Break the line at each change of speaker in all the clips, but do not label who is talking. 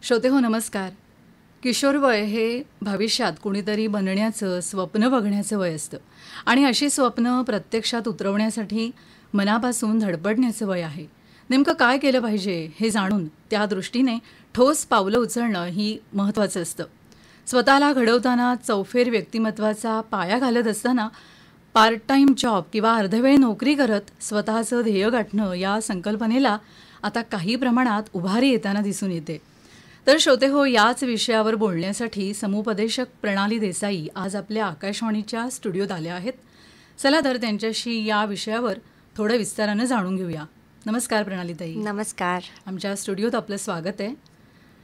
श्रोतेहो नमस्कार. किशोरवय हे भविष्यात कुणीतरी बनण्याचं स्वप्न बघण्याचं वय असतं आणि अशी स्वप्न प्रत्यक्षात उतरवण्यासाठी मनापासून धडपडण्याचं वय आहे. नेमकं काय केलं पाहिजे हे जाणून त्या दृष्टीने ठोस पावलं उचलणं ही महत्त्वाचं असतं. स्वतःला घडवताना चौफेर व्यक्तिमत्वाचा पाया घालत असताना पार्ट टाईम जॉब किंवा अर्धवेळ नोकरी करत स्वतःचं ध्येय गाठणं या संकल्पनेला आता काही प्रमाणात उभारी येताना दिसून येते. तर श्रोतेहो, याच विषयावर बोलण्यासाठी समुपदेशक प्रणाली देसाई आज आपल्या आकाशवाणीच्या स्टुडिओत आल्या आहेत. चला तर त्यांच्याशी या विषयावर थोडं विस्तारानं जाणून घेऊया. नमस्कार प्रणालीताई.
नमस्कार.
आमच्या स्टुडिओत आपलं स्वागत आहे.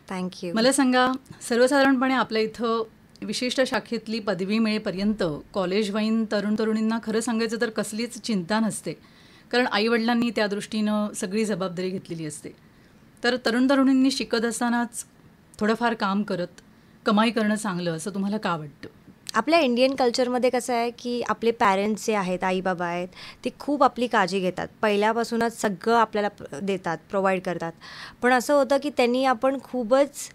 थँक्यू.
मला सांगा, सर्वसाधारणपणे आपल्या इथं विशिष्ट शाखेतली पदवी मिळेपर्यंत कॉलेजवयीन तरुणींना खरं सांगायचं तर कसलीच चिंता नसते, कारण आईवडिलांनी त्या दृष्टीनं सगळी जबाबदारी घेतलेली असते. तर तरुणींनी शिकत असतानाच थोडंफार काम करत कमाई करणं चांगलं असं तुम्हाला का वाटतं?
आपल्या इंडियन कल्चरमध्ये कसं आहे की आपले पॅरेंट्स जे आहेत, आई बाबा आहेत, ते खूप आपली काळजी घेतात. पहिल्यापासूनच सगळं आपल्याला देतात, प्रोव्हाइड करतात. पण असं होतं की त्यांनी आपण खूपच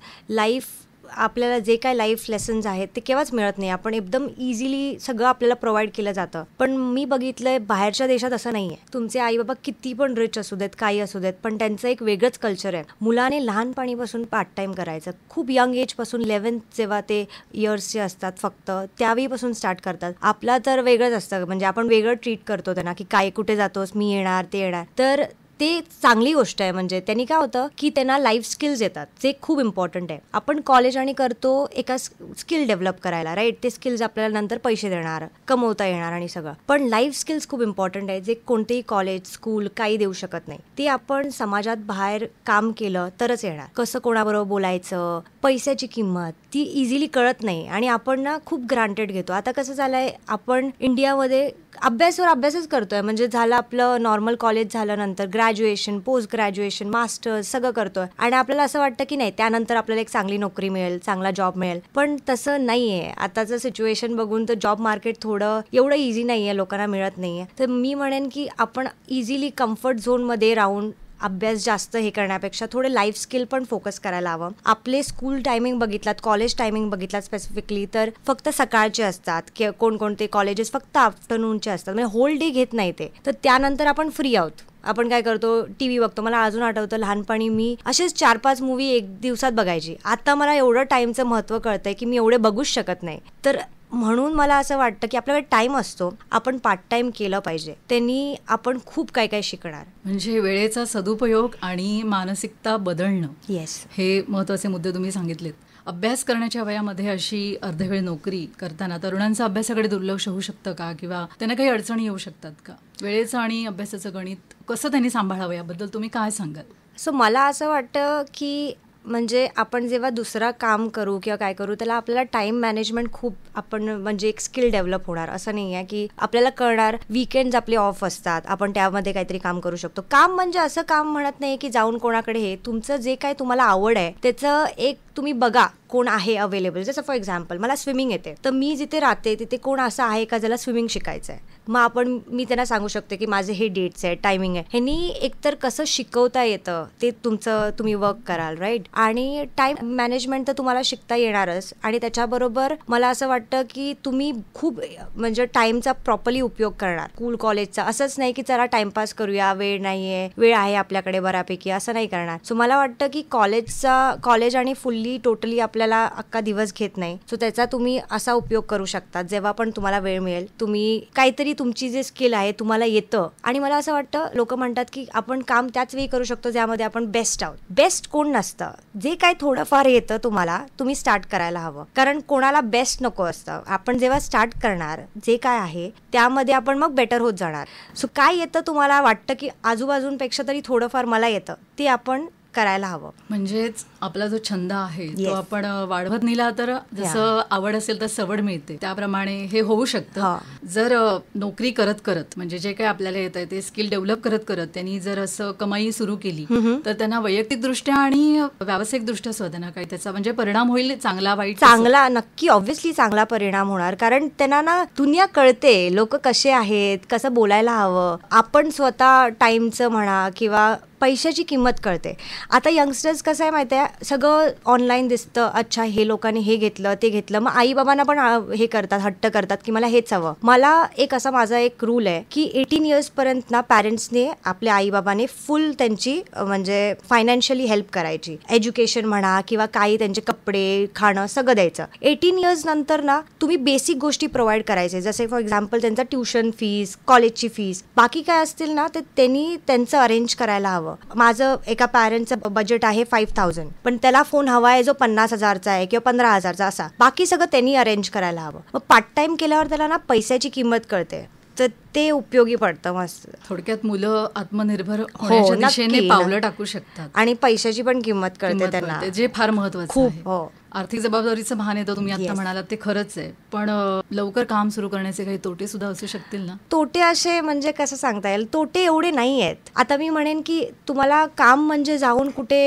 आपल्याला जे काय लाईफ लेसन्स आहेत ते केव्हाच मिळत नाही. आपण एकदम इझिली सगळं आपल्याला प्रोव्हाइड केलं जातं. पण मी बघितलंय बाहेरच्या देशात असं नाही आहे. तुमचे आई बाबा किती पण रिच असू देत, काही असू देत, पण त्यांचं एक वेगळंच कल्चर आहे. मुलाने लहानपणीपासून पार्ट टाईम करायचं. खूप यंग एजपासून 11th जेव्हा ते इयर्सचे असतात फक्त त्यावेळीपासून स्टार्ट करतात. आपला तर वेगळंच असतं, म्हणजे आपण वेगळं ट्रीट करतो त्यांना की काय कुठे जातोस, मी येणार, ते येणार. तर ते चांगली गोष्ट आहे. म्हणजे त्यांनी काय होतं की त्यांना लाईफ स्किल्स येतात, जे खूप इम्पॉर्टंट आहे. आपण कॉलेज आणि करतो एका स्किल डेव्हलप करायला, राईट. ते स्किल्स आपल्याला नंतर पैसे देणार, कमवता येणार आणि सगळं. पण लाईफ स्किल्स खूप इम्पॉर्टंट आहे, जे कोणतेही कॉलेज, स्कूल काही देऊ शकत नाही. ते आपण समाजात बाहेर काम केलं तरच येणार. कसं कोणाबरोबर बोलायचं, पैशाची किंमत ती इझिली कळत नाही आणि आपण ना खूप ग्रांटेड घेतो. आता कसं झालंय, आपण इंडियामध्ये अभ्यासच करतोय. म्हणजे झालं आपलं नॉर्मल कॉलेज झाल्यानंतर ग्रॅज्युएशन, पोस्ट ग्रॅज्युएशन, मास्टर्स सगळं करतोय आणि आपल्याला असं वाटतं की नाही, त्यानंतर आपल्याला एक चांगली नोकरी मिळेल, चांगला जॉब मिळेल. पण तसं नाहीये. आताचं सिच्युएशन बघून तर जॉब मार्केट थोडं एवढं इझी नाहीये, लोकांना मिळत नाहीये. तर मी म्हणेन की आपण इझिली कम्फर्ट झोनमध्ये राहून अभ्यास जास्त हे करण्यापेक्षा थोडे लाईफ स्किल पण फोकस करायला हवं. आपले स्कूल टायमिंग बघितलात, कॉलेज टायमिंग बघितलात स्पेसिफिकली, तर फक्त सकाळचे असतात. कोणकोणते कॉलेजेस फक्त आफ्टरनूनचे असतात, म्हणजे होल डे घेत नाही ते. तर त्यानंतर आपण फ्री आहोत. आपण काय करतो, टीव्ही बघतो. मला अजून आठवतं लहानपणी मी असेच 4-5 मूवी एक दिवसात बघायची. आता मला एवढं टाईमचं महत्त्व कळतंय की मी एवढे बघूच शकत नाही. तर म्हणून मला असं वाटतं की आपल्याकडे टाईम असतो, आपण पार्ट टाईम केलं पाहिजे. त्यांनी आपण खूप काय काय शिकणार.
म्हणजे वेळेचा सदुपयोग आणि मानसिकता बदलणं,
येस,
हे महत्त्वाचे मुद्दे तुम्ही सांगितलेत. अभ्यास करण्याच्या वयामध्ये अशी अर्धवेळ नोकरी करताना तरुणांचं अभ्यासाकडे दुर्लक्ष होऊ शकतं का, किंवा त्यांना काही अडचणी येऊ शकतात का? वेळेचं आणि अभ्यासाचं गणित कसं त्यांनी सांभाळावं याबद्दल तुम्ही काय सांगाल?
सो मला असं वाटतं की म्हणजे आपण जेव्हा दुसरा काम करू किंवा काय करू, त्याला आपल्याला टाइम मॅनेजमेंट खूप आपण म्हणजे एक स्किल डेव्हलप होणार. असं नाही आहे की आपल्याला कळणार वीकेंड्स आपले ऑफ असतात, आपण त्यामध्ये काहीतरी काम करू शकतो. काम म्हणजे असं काम म्हणत नाही की जाऊन कोणाकडे, हे तुमचं जे काय तुम्हाला आवड आहे त्याचं एक तुम्ही बघा कोण आहे अवेलेबल. जसं फॉर एक्झाम्पल मला स्विमिंग येते, तर मी जिथे राहते तिथे कोण असं आहे का ज्याला स्विमिंग शिकायचं आहे. मग मी त्यांना सांगू शकते की माझे हे डेट्स आहे, टायमिंग आहे. ह्यांनी एकतर कसं शिकवता येतं ते तुम्ही वर्क कराल, राईट. आणि टाइम मॅनेजमेंट तर तुम्हाला शिकता येणारच. आणि त्याच्याबरोबर मला असं वाटतं की तुम्ही खूप म्हणजे टाइमचा प्रॉपरली उपयोग करणार. स्कूल कॉलेजचा असंच नाही की चला टाइमपास करूया, वेळ नाहीये, वेळ आहे आपल्याकडे बऱ्यापैकी, असं नाही करणार. सो मला वाटतं की कॉलेज आणि फुल्ली टोटली आपल्याला अख्खा दिवस घेत नाही. सो त्याचा तुम्ही असा उपयोग करू शकता, जेव्हा पण तुम्हाला वेळ मिळेल तुम्ही काहीतरी तुमची जे स्किल आहे तुम्हाला येतं. आणि मला असं वाटतं, लोक म्हणतात की आपण काम त्याच वेळी करू शकतो ज्यामध्ये आपण बेस्ट आहोत. बेस्ट कोण नसतं. जे काय थोडंफार येतं तुम्हाला, तुम्ही स्टार्ट करायला हवं. कारण कोणाला बेस्ट नको असतं. आपण जेव्हा स्टार्ट करणार जे काय आहे त्यामध्ये आपण मग बेटर होत जाणार. सो काय येतं तुम्हाला वाटतं की आजूबाजूंपेक्षा तरी थोडंफार मला येतं, ते आपण करायला हवं.
म्हणजेच आपला जो छंद आहे तो आपण वाढवत नेला तर जसं आवड असेल तर सवड मिळते, त्याप्रमाणे हे होऊ शकतं. जर नोकरी करत करत म्हणजे जे काही आपल्याला येत आहे ते स्किल डेव्हलप करत करत त्यांनी जर असं कमाई सुरू केली तर त्यांना वैयक्तिकदृष्ट्या आणि व्यावसायिकदृष्ट्या सुद्धा त्यांना काही त्याचा म्हणजे परिणाम होईल, चांगला वाईट.
चांगला, नक्की ऑब्व्हियसली चांगला परिणाम होणार. कारण त्यांना ना दुनिया कळते, लोक कसे आहेत, कसं बोलायला हवं. आपण स्वतः टाइमचं म्हणा किंवा पैशाची किंमत कळते. आता यंगस्टर्स कसं आहे माहिती आहे, सगळं ऑनलाईन दिसतं, अच्छा हे लोकांनी हे घेतलं ते घेतलं, मग आई बाबांना पण हे करतात, हट्ट करतात की मला हेच हवं. मला एक असा माझा एक रूल आहे की 18 इयर्स पर्यंत ना पॅरेंट्सने आपल्या आई बाबाने फुल त्यांची म्हणजे फायनान्शियली हेल्प करायची. एज्युकेशन म्हणा किंवा काही त्यांचे कपडे खाणं सगळं द्यायचं. 18 इयर्स नंतर ना तुम्ही बेसिक गोष्टी प्रोव्हाइड करायचे, जसे फॉर एक्झाम्पल त्यांचा ट्युशन फीस, कॉलेजची फीस, बाकी काय असतील ना ते त्यांनी त्यांचं अरेंज करायला हवं. माझं एका पॅरेंटचं बजेट आहे 5,000, पण त्याला फोन हवा आहे जो 50,000चा आहे किंवा 15,000चा, असा बाकी सगळं त्यांनी अरेंज करायला हवं. मग पार्ट टाइम केल्यावर त्याला ना पैशाची किंमत कळते, तर ते उपयोगी पडतं. मस्त.
थोडक्यात मुलं आत्मनिर्भर होण्याच्या दिशेने पावलं टाकू शकतात
आणि पैशाची पण किंमत कळते त्यांना,
जे फार महत्वाचं
खूप.
आहे.
हो,
आर्थिक जबाबदारीचं भान येतं, तुम्ही आता म्हणालात ते खरंच आहे. पण लवकर काम सुरू करण्याचे काही तोटे सुद्धा असू शकतील ना?
तोटे असे म्हणजे कसं सांगता येईल, तोटे एवढे नाही आहेत. आता मी म्हणेन की तुम्हाला काम म्हणजे जाऊन कुठे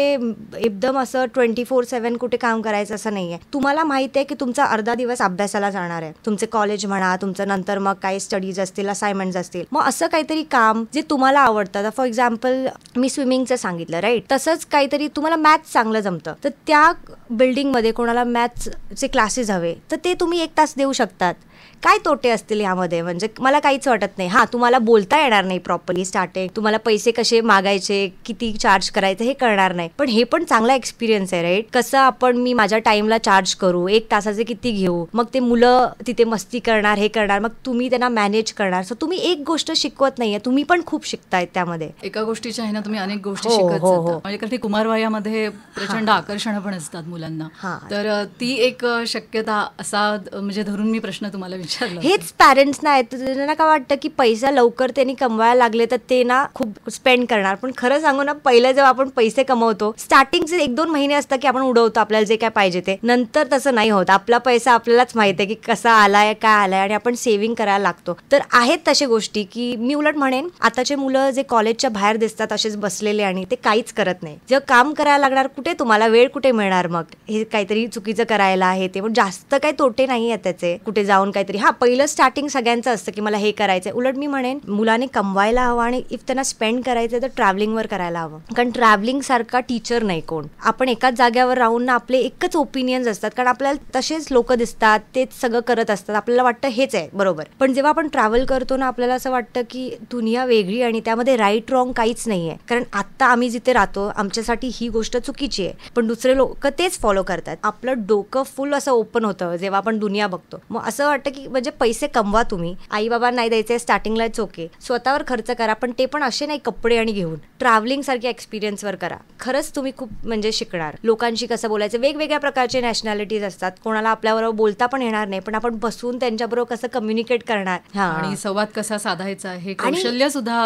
एकदम असं 24/7 कुठे काम करायचं असं नाहीये. तुम्हाला माहिती आहे की तुमचा अर्धा दिवस अभ्यासाला जाणार आहे, तुमचे कॉलेज म्हणा, तुमचं नंतर मग काही स्टडीज असतील, असाइनमेंट्स असतील, मग असं काहीतरी काम जे तुम्हाला आवडतं. फॉर एक्झाम्पल मी स्विमिंगचं सांगितलं, राईट, तसंच काहीतरी तुम्हाला मॅथ्स चांगलं जमतं, तर त्या बिल्डिंगमध्ये कोणाला मॅथ्सचे क्लासेस हवे तर ते तुम्ही 1 तास देऊ शकतात. काय तोटे असतील यामध्ये, म्हणजे मला काहीच वाटत नाही. हां, तुम्हाला बोलता येणार नाही प्रॉपरली स्टार्टिंग, तुम्हाला पैसे कसे मागायचे, किती चार्ज करायचे हे कळणार नाही, पण हे पण चांगला एक्सपिरियन्स आहे, राईट. कसं आपण मी माझ्या टाइमला चार्ज करू, 1 तासाचे किती घेऊ, मग ते मुलं तिथे मस्ती करणार, हे करणार, मग तुम्ही त्यांना मॅनेज करणार. सो तुम्ही एक गोष्ट शिकवत नाहीये, तुम्ही पण खूप शिकतायत त्यामध्ये.
एका गोष्टीच्या आहे ना तुम्ही अनेक गोष्टी शिकत जाता. म्हणजे कारण कुमारवयामध्ये प्रचंड आकर्षण पण असतात मुलांना, तर ती एक शक्यता असा म्हणजे धरून मी प्रश्न तुम्हाला विचारला.
हेच पॅरेंट्सना आहेत, त्यांना काय वाटतं की पैसा लवकर त्यांनी कमवायला लागले तर ते ना खूप स्पेंड करणार. पण खरं सांगू ना, पहिलं जेव्हा आपण पैसे कमवतो, स्टार्टिंगचे 1-2 महिने असतात की आपण उडवतो आपल्याला जे काय पाहिजे ते, नंतर तसं नाही होत. आपला पैसा आपल्यालाच माहिती आहे की कसा आलाय, काय आलाय, आणि आपण सेव्हिंग करायला लागतो. तर आहेत तशा गोष्टी की मी उलट म्हणेन, आताचे मुलं जे कॉलेजच्या बाहेर दिसतात असेच बसलेले आणि ते काहीच करत नाही, जेव्हा काम करायला लागणार कुठे तुम्हाला वेळ कुठे मिळणार, मग हे काहीतरी चुकीचं करायला आहे ते. पण जास्त काही तोटे नाही आहेत त्याचे, कुठे जाऊन काहीतरी. हा, पहिलं स्टार्टिंग सगळ्यांचं असतं की मला हे करायचंय. उलट मी म्हणेन मुलाने कमवायला हवं, आणि इफ त्यांना स्पेंड करायचंय तर ट्रॅव्हलिंगवर करायला हवं. कारण ट्रॅव्हलिंग सारखा टीचर नाही कोण. आपण एकाच जाग्यावर राहून ना आपले एकच ओपिनियन्स असतात, कारण आपल्याला तसेच लोक दिसतात, तेच सगळं करत असतात, आपल्याला वाटतं हेच आहे बरोबर. पण जेव्हा आपण ट्रॅव्हल करतो ना, आपल्याला असं वाटतं की दुनिया वेगळी आणि त्यामध्ये राईट रॉंग काहीच नाहीये. कारण आता आम्ही जिथे राहतो आमच्यासाठी ही गोष्ट चुकीची आहे, पण दुसरे लोक तेच फॉलो करतात. आपलं डोकं फुल असं ओपन होतं जेव्हा आपण दुनिया बघतो. मग असं वाटतं की म्हणजे पैसे कमवा तुम्ही, आई बाबा नाही द्यायचे स्टार्टिंगला, इट्स ओके, स्वतःवर खर्च करा, पण ते पण असे नाही कपडे आणि घेऊन. ट्रॅव्हलिंग सारख्या एक्सपिरियन्सवर करा, खरंच तुम्ही खूप म्हणजे शिकणार. लोकांशी कसं बोलायचं, वेगवेगळ्या प्रकारचे नॅशनॅलिटीज असतात, कोणाला आपल्याबरोबर बोलता पण येणार नाही, पण आपण बसून त्यांच्याबरोबर कसं कम्युनिकेट करणार
आणि संवाद कसा साधायचा हे कौशल्य सुद्धा.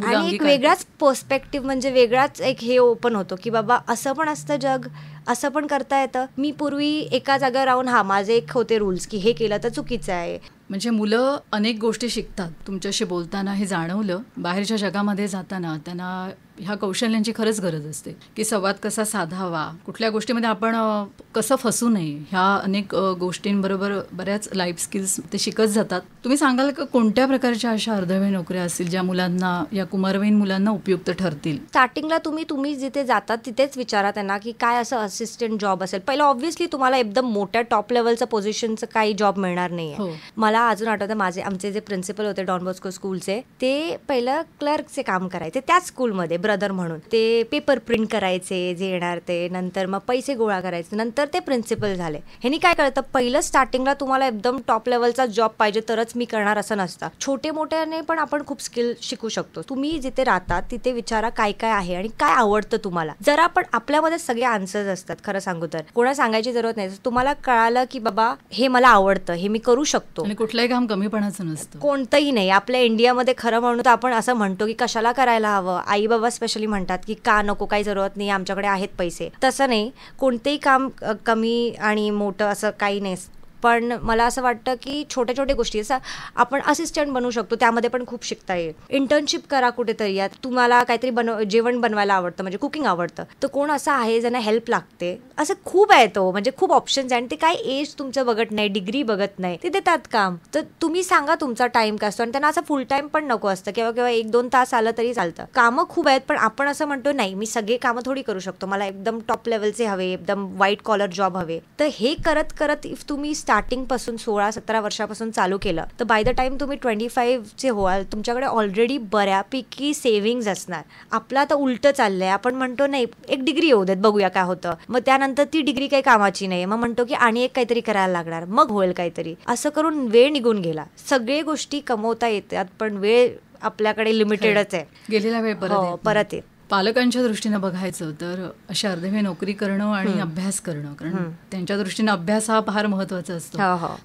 आणि एक वेगळाच पर्स्पेक्टिव्ह, म्हणजे वेगळाच एक हे ओपन होतो की बाबा असं पण असतं जग, असं पण करता येतं. मी पूर्वी एका जागेवर राहून माझे एक होते रूल्स की हे केलं तर चुकीचं आहे.
म्हणजे मुलं अनेक गोष्टी शिकतात. तुमच्याशी बोलताना हे जाणवलं, बाहेरच्या जगामध्ये जाताना त्यांना ह्या कौशल्यांची खरंच गरज असते की संवाद कसा साधावा, कुठल्या गोष्टीमध्ये आपण कसं फसू नये, ह्या अनेक गोष्टींबरोबर बऱ्याच लाईफ स्किल्स ते शिकत जातात. तुम्ही सांगाल का कोणत्या प्रकारच्या अशा अर्धवेळ नोकऱ्या असतील ज्या मुलांना, या कुमारवयीन मुलांना उपयुक्त ठरतील?
स्टार्टिंगला तुम्ही जिथे जातात तिथेच विचारा त्यांना की काय असं असिस्टंट जॉब असेल. पहिलं ऑब्व्हियसली तुम्हाला एकदम मोठ्या टॉप लेवलचं पोझिशनचं काही जॉब मिळणार नाहीये. मला अजून आठवतं आमचे जे प्रिन्सिपल होते डॉन बॉस्को स्कूलचे, ते पहिलं क्लर्कचे काम करायचे त्याच स्कूलमध्ये, ब्रदर म्हणून. ते पेपर प्रिंट करायचे जे येणार ते, नंतर मग पैसे गोळा करायचे, नंतर ते प्रिन्सिपल झाले. ह्यांनी काय कळतं, पहिलं स्टार्टिंगला तुम्हाला एकदम टॉप लेवलचा जॉब पाहिजे तरच मी करणार असं नसतं. छोटे मोठ्याने पण आपण खूप स्किल शिकू शकतो. तुम्ही जिथे राहतात तिथे विचारा काय काय आहे आणि काय आवडतं तुम्हाला. जरा पण आपल्यामध्ये सगळे आन्सर्स असतात, खरं सांगू तर कोणा सांगायची जरूरत नाही. तुम्हाला कळालं की बाबा हे मला आवडतं, हे मी करू शकतो,
आणि कुठलंही काम कमीपणाचं नसतं,
कोणतंही नाही. आपल्या इंडियामध्ये खरं म्हणू तर आपण असं म्हणतो की कशाला करायला हवं, आई बाबा स्पेशली म्हणतात की का नको, काही जरूरत नाही, आमच्याकडे आहेत पैसे. तसं नाही, कोणतेही काम कमी आणि मोठं असं काही नाही. पण मला असं वाटतं की छोट्या छोट्या गोष्टी असं आपण असिस्टंट बनवू शकतो, त्यामध्ये पण खूप शिकता येईल. इंटर्नशिप करा कुठेतरी. तुम्हाला काहीतरी जेवण बनवायला आवडतं, म्हणजे कुकिंग आवडतं, तर कोण असं आहे ज्यांना हेल्प लागते, असं खूप आहे तो, म्हणजे खूप ऑप्शन्स आहे. आणि ते काय एज तुमचं बघत नाही, डिग्री बघत नाही, ते देतात काम. तर तुम्ही सांगा तुमचा टाइम काय असतो. आणि त्यांना असं फुल टाइम पण नको असतं, किंवा किंवा 1-2 तास आलं तरी चालतं. कामं खूप आहेत, पण आपण असं म्हणतो नाही मी सगळे कामं थोडी करू शकतो, मला एकदम टॉप लेवलचे हवे, एकदम व्हाईट कॉलर जॉब हवे. तर हे करत करत इफ तुम्ही स्टार्टिंग पासून 16-17 वर्षापासून चालू केलं, तर बाय द टाइम तुम्ही 25चे व्हाल, तुमच्याकडे ऑलरेडी बऱ्यापैकी सेव्हिंग्ज असणार. आपलं आता उलटं चाललंय, आपण म्हणतो नाही एक डिग्री येऊ देत बघूया काय होतं, मग त्यानंतर ती डिग्री काही कामाची नाही, मग म्हणतो की आणि एक काहीतरी करायला लागणार, मग होईल काहीतरी. असं करून वेळ निघून गेला. सगळे गोष्टी कमवता येतात, पण वेळ आपल्याकडे लिमिटेडच आहे.
गेलेला वेळ
परत येत.
पालकांच्या दृष्टीनं बघायचं तर अशा अर्धवेळ नोकरी करणं आणि अभ्यास करणं, कारण त्यांच्या दृष्टीनं अभ्यास हा फार महत्वाचा असतो.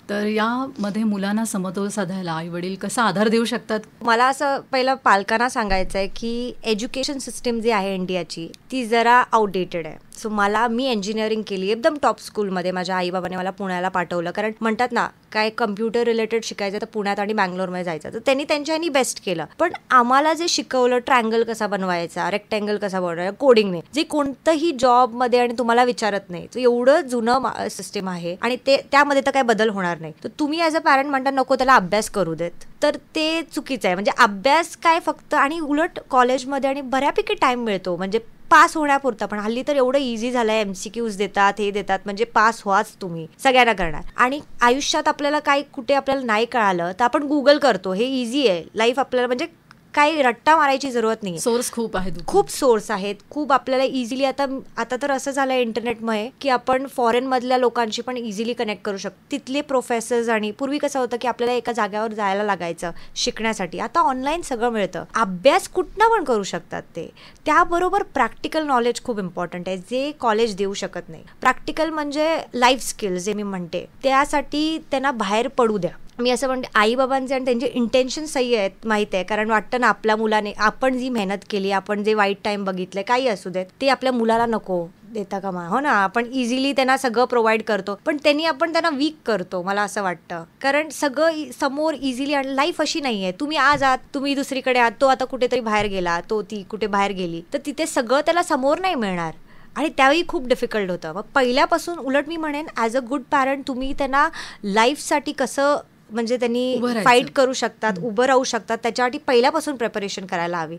तर यामध्ये मुलांना समतोल साधायला आई वडील कसा आधार देऊ शकतात?
मला असं पहिलं पालकांना सांगायचं आहे की एज्युकेशन सिस्टीम जी आहे इंडियाची, ती जरा आउटडेटेड आहे. सो मी इंजिनिअरिंग केली एकदम टॉप स्कूलमध्ये. माझ्या आईबाबाने मला पुण्याला पाठवलं, कारण म्हणतात ना काय कम्प्युटर रिलेटेड शिकायचं तर पुण्यात आणि बँगलोरमध्ये जायचं, तर त्यांनी त्यांच्यानी बेस्ट केलं. पण आम्हाला जे शिकवलं, ट्रायंगल कसा बनवायचा, रेक्टँगल कसा बनवायचा, कोडिंगने, जे कोणतंही जॉबमध्ये आणि तुम्हाला विचारत नाही, तर एवढं जुनं सिस्टम आहे आणि त्यामध्ये तर काही बदल होणार नाही. तर तुम्ही ॲज अ पॅरेंट म्हणता नको त्याला अभ्यास करू देत, तर ते चुकीचं आहे. म्हणजे अभ्यास काय फक्त, आणि उलट कॉलेजमध्ये आणि बऱ्यापैकी टाइम मिळतो म्हणजे पास होण्यापुरता. पण हल्ली तर एवढं इझी झालंय, MCQs देतात, हे देतात, म्हणजे पास व्हाच तुम्ही, सगळ्यांना करणार. आणि आयुष्यात आपल्याला काय कुठे आपल्याला नाही कळालं तर आपण गुगल करतो, हे इझी आहे लाईफ आपल्याला, म्हणजे काही रट्टा मारायची जरूरत नाही.
सोर्स खूप आहेत,
खूप सोर्स आहेत, खूप आपल्याला इझिली. आता तर असं झालंय इंटरनेटमुळे की आपण फॉरेन मधल्या लोकांशी पण इझिली कनेक्ट करू शकतो, तिथले प्रोफेसर्स. आणि पूर्वी कसं होतं की आपल्याला एका जागेवर जायला लागायचं शिकण्यासाठी, आता ऑनलाईन सगळं मिळतं. अभ्यास कुठनं पण करू शकतात ते. त्याबरोबर प्रॅक्टिकल नॉलेज खूप इम्पॉर्टंट आहे, जे कॉलेज देऊ शकत नाही. प्रॅक्टिकल म्हणजे लाईफ स्किल्स जे मी म्हणते, त्यासाठी त्यांना बाहेर पडू द्या. मी असं म्हणते आई बाबांचे आणि त्यांचे इंटेन्शन सही आहेत, माहिती आहे, कारण वाटतं ना आपल्या मुलाने, आपण जी मेहनत केली, आपण जे वाईट टाइम बघितलंय, काही असू देत, ते आपल्या मुलाला नको देता कामा. हो ना, आपण इझिली त्यांना सगळं प्रोव्हाइड करतो, पण आपण त्यांना वीक करतो, मला असं वाटतं. कारण सगळं समोर इझिली, आणि लाईफ अशी नाहीये तुम्ही आज आहात, तुम्ही दुसरीकडे आहात, तो आता कुठेतरी बाहेर गेला, ती कुठे बाहेर गेली, तर तिथे सगळं त्याला समोर नाही मिळणार. आणि त्यावेळी खूप डिफिकल्ट होतं. मग पहिल्यापासून उलट मी म्हणेन ॲज अ गुड पॅरेंट तुम्ही त्यांना लाईफसाठी कसं, म्हणजे त्यांनी फाईट करू शकतात, उभं राहू शकतात, त्याच्यासाठी पहिल्यापासून प्रिपरेशन करायला हवी.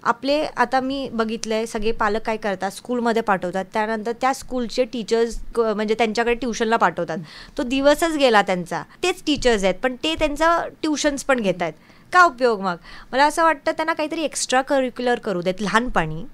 आता मी बघितलंय सगळे पालक काय करतात, स्कूलमध्ये पाठवतात, त्यानंतर त्या स्कूलचे टीचर्स म्हणजे त्यांच्याकडे ट्युशनला पाठवतात. तो दिवसच गेला त्यांचा, तेच टीचर्स आहेत पण ते त्यांचं ट्युशन्स पण घेत आहेत. का उपयोग? मग मला असं वाटतं त्यांना काहीतरी एक्स्ट्रा करिक्युलर करू देत लहानपणी.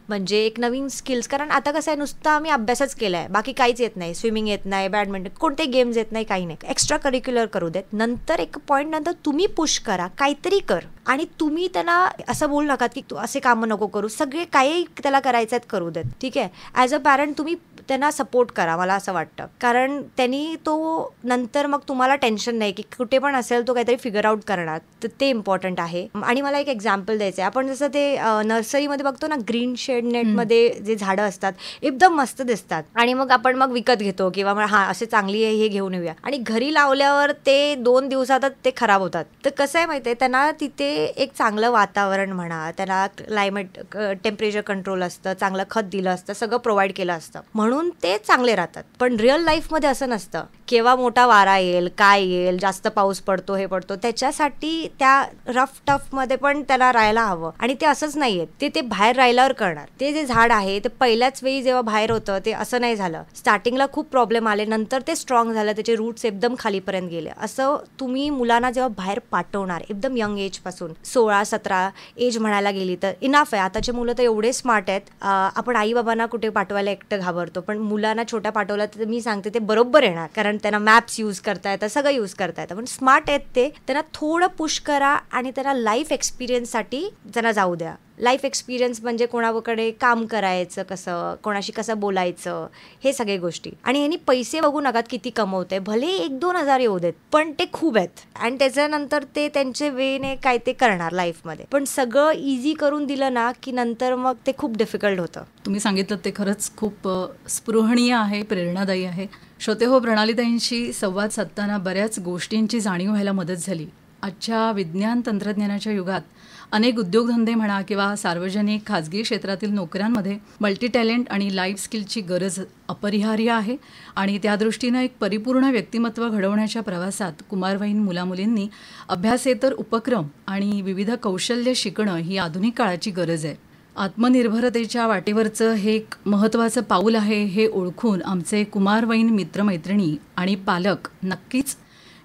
म्हणजे एक नवीन स्किल्स, कारण आता कसं आहे नुसतं आम्ही अभ्यासच केलाय, बाकी काहीच येत नाही, स्विमिंग येत नाही, बॅडमिंटन, कोणते गेम्स येत नाही, काही नाही. एक्स्ट्रा करिक्युलर करू देत. नंतर एक पॉईंट नंतर तुम्ही पुश करा, काहीतरी कर. आणि तुम्ही त्यांना असं बोलू नका की तू असे कामं नको करू, सगळे काही त्याला करायचं आहेत करू देत. ठीक आहे, ॲज अ पॅरेंट तुम्ही त्यांना सपोर्ट करा, मला असं वाटतं. कारण त्यांनी तो नंतर मग तुम्हाला टेन्शन नाही की कुठे पण असेल तो काहीतरी फिगर आउट करणार, तर ते इम्पॉर्टंट आहे. आणि मला एक एक्झाम्पल द्यायचं आहे. आपण जसं ते नर्सरीमध्ये बघतो ना, ग्रीन शेड नेटमध्ये जे झाडं असतात एकदम मस्त दिसतात, आणि मग आपण विकत घेतो किंवा असे चांगली आहे हे घेऊन येऊया, आणि घरी लावल्यावर ते 2 दिवसातच ते खराब होतात. तर कसं आहे माहिती आहे, त्यांना तिथे एक चांगलं वातावरण म्हणा, त्यांना क्लायमेट टेम्परेचर कंट्रोल असतं, चांगलं खत दिलं असतं, सगळं प्रोव्हाइड केलं असतं, म्हणून ते चांगले राहतात. पण रिअल लाईफमध्ये असं नसतं. केव्हा मोठा वारा येईल, काय येईल, जास्त पाऊस पडतो, हे पडतो, त्याच्यासाठी त्या रफ टफ मध्ये पण त्याला राहायला हवं. आणि ते असंच नाहीये, ते बाहेर राहिल्यावर करणार. ते जे झाड आहे ते पहिल्याच वेळी जेव्हा बाहेर होतं ते असं नाही झालं. स्टार्टिंगला खूप प्रॉब्लेम आले, नंतर ते स्ट्रॉंग झालं, त्याचे रूट्स एकदम खालीपर्यंत गेले. असं तुम्ही मुलांना जेव्हा बाहेर पाठवणार एकदम यंग एज पासून, 16-17 एज म्हणायला गेली तर इनफ आहे. आताचे मुलं तर एवढे स्मार्ट आहेत. आपण आई बाबांना कुठे पाठवायला एकटं घाबरतो, पण मुलांना छोट्या पाठवलं तर मी सांगते ते बरोबर येणार, कारण त्यांना मॅप्स यूज करता येतात, सगळं यूज करता येतं. पण स्मार्ट आहेत ते, त्यांना थोडं पुश करा आणि त्यांना लाईफ एक्सपिरियन्ससाठी त्यांना जाऊ द्या. लाईफ एक्सपिरियन्स म्हणजे कोणाकडे काम करायचं कसं, कोणाशी कसं बोलायचं, हे सगळे गोष्टी. आणि ह्यांनी पैसे बघू नका किती कमवते, भले 1-2 हजार येऊ देत, पण ते खूप आहेत. आणि त्याच्यानंतर ते त्यांचे वेने काय ते करणार लाईफमध्ये. पण सगळं इझी करून दिलं ना की नंतर मग ते खूप डिफिकल्ट होतं.
तुम्ही सांगितलं ते खरंच खूप स्पृहणीय आहे, प्रेरणादायी आहे. श्रोतेहो, प्रणालीताईंशी संवाद साधताना बऱ्याच गोष्टींची जाणीव व्हायला मदत झाली. आजच्या विज्ञान तंत्रज्ञानाच्या युगात अनेक उद्योगधंदे म्हणा किंवा सार्वजनिक खाजगी क्षेत्रातील नोकऱ्यांमध्ये मल्टी टॅलेंट आणि लाईफ स्किलची गरज अपरिहार्य आहे. आणि त्या दृष्टीनं एक परिपूर्ण व्यक्तिमत्व घडवण्याच्या प्रवासात कुमारवयीन मुलामुलींनी अभ्यासेतर उपक्रम आणि विविध कौशल्य शिकणं ही आधुनिक काळाची गरज आहे. आत्मनिर्भरतेच्या वाटेवरचं हे एक महत्त्वाचं पाऊल आहे हे ओळखून आमचे कुमारवयीन मित्रमैत्रिणी आणि पालक नक्कीच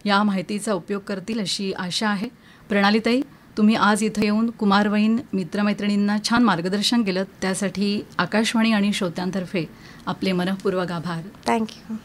या माहितीचा उपयोग करतील अशी आशा आहे. प्रणालीताई, तुम्ही आज इथं येऊन कुमारवयीन मित्रमैत्रिणींना छान मार्गदर्शन केलं, त्यासाठी आकाशवाणी आणि श्रोत्यांतर्फे आपले मनःपूर्वक आभार.
थँक्यू.